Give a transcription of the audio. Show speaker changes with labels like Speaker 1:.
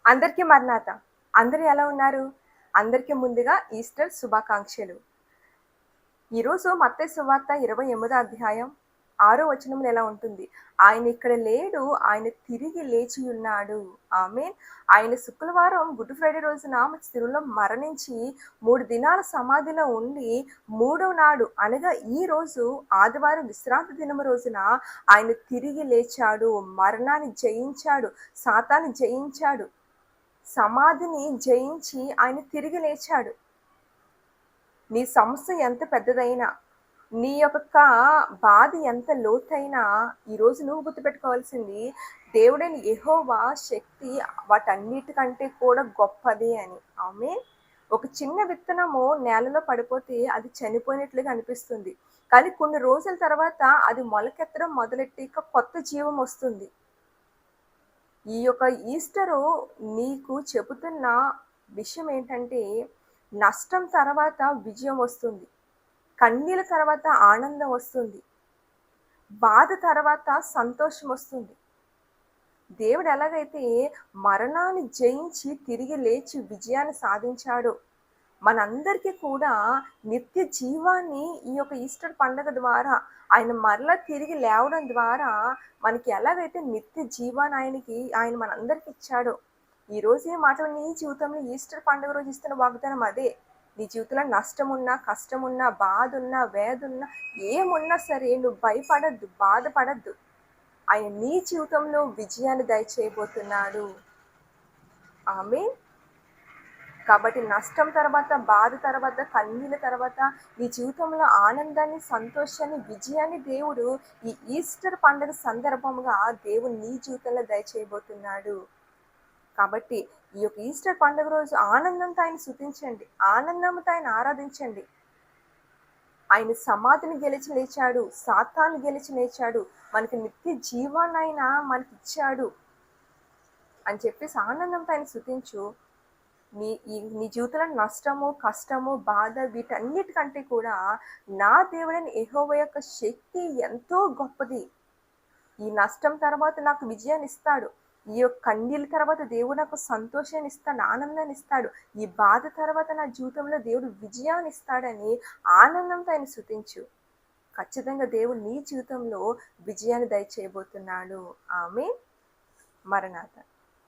Speaker 1: అందరికీ మర్నాత. అందరూ ఎలా ఉన్నారు? అందరికీ ముందుగా ఈస్టర్ శుభాకాంక్షలు. ఈరోజు మత్తయి సువార్త 28 అధ్యాయం 6 వచనంలో ఎలా ఉంటుంది? ఆయన ఇక్కడ లేడు, ఆయన తిరిగి లేచి ఉన్నాడు. ఆమేన్. ఆయన శుక్రవారం గుడ్ ఫ్రైడే రోజున సిలువలో మరణించి 3 దినాల సమాధిలో ఉండి, మూడో నాడు అనగా ఈ రోజు ఆదివారం విశ్రాంతి దినం రోజున ఆయన తిరిగి లేచాడు. మరణాన్ని జయించాడు, సాతాన్ని జయించాడు. సమాధిని జయించి ఆయన తిరిగి లేచాడు. నీ సమస్య ఎంత పెద్దదైనా, నీ యొక్క బాధ ఎంత లోతైనా, ఈరోజు నువ్వు గుర్తుపెట్టుకోవాల్సింది దేవుడైన యెహోవా శక్తి వాటన్నిటికంటే కూడా గొప్పది అని. ఆమేన్. ఒక చిన్న విత్తనము నేలలో పడిపోతే అది చనిపోయినట్లుగా అనిపిస్తుంది. కానీ కొన్ని రోజుల తర్వాత అది మొలకెత్తడం మొదలెట్టి ఇక కొత్త జీవం వస్తుంది. ఈ యొక్క ఈస్టరు నీకు చెబుతున్న విషయం ఏంటంటే, నష్టం తర్వాత విజయం వస్తుంది. కన్నీళ్ళ తర్వాత ఆనందం వస్తుంది. బాధ తర్వాత సంతోషం వస్తుంది. దేవుడు ఎలాగైతే మరణాన్ని జయించి తిరిగి లేచి విజయాన్ని సాధించాడో, మనందరికీ కూడా నిత్య జీవాన్ని ఈ యొక్క ఈస్టర్ పండుగ ద్వారా, ఆయన మరలా తిరిగి లేవడం ద్వారా మనకి ఎలాగైతే నిత్య జీవాన్ని ఆయన మనందరికి ఇచ్చాడో, ఈరోజు ఈ మాటలు నీ జీవితంలో ఈస్టర్ పండుగ రోజు ఇస్తున్న వాగ్దానం అదే. నీ జీవితంలో నష్టమున్నా, కష్టమున్నా, బాధున్నా, వేదున్నా, ఏమున్నా సరే నువ్వు భయపడద్దు, బాధపడద్దు. ఆయన నీ జీవితంలో విజయాన్ని దయచేయబోతున్నాడు. ఆమేన్. కాబట్టి నష్టం తర్వాత, బాధ తర్వాత, కన్నీళ్ళ తర్వాత నీ జీవితంలో ఆనందాన్ని, సంతోషాన్ని, విజయాన్ని దేవుడు ఈ ఈస్టర్ పండుగ సందర్భంగా దేవుడు నీ జీవితంలో దయచేయబోతున్నాడు. కాబట్టి ఈ యొక్క ఈస్టర్ పండుగ రోజు ఆనందంతో ఆయన స్తుతించండి, ఆనందంతో ఆయన ఆరాధించండి. ఆయన సమాధిని గెలిచి లేచాడు, సాతాన్ని గెలిచి లేచాడు, మనకి నిత్య జీవాన్ని ఆయన మనకిచ్చాడు అని చెప్పేసి ఆనందంతో ఆయన స్తుతించు. నీ జీవితంలో నష్టము, కష్టము, బాధ వీటన్నిటికంటే కూడా నా దేవుడైన యెహోవా యొక్క శక్తి ఎంతో గొప్పది. ఈ నష్టం తర్వాత నాకు విజయాన్ని ఇస్తాడు. ఈ యొక్క కన్నీళ్ళ తర్వాత దేవుడు నాకు సంతోషాన్ని ఇస్తాడు, ఆనందాన్ని ఇస్తాడు. ఈ బాధ తర్వాత నా జీవితంలో దేవుడు విజయాన్ని ఇస్తాడని ఆనందంతో ఆయన స్తుతించు. ఖచ్చితంగా దేవుడు నీ జీవితంలో విజయాన్ని దయచేయబోతున్నాడు. ఆమేన్. మరణాత.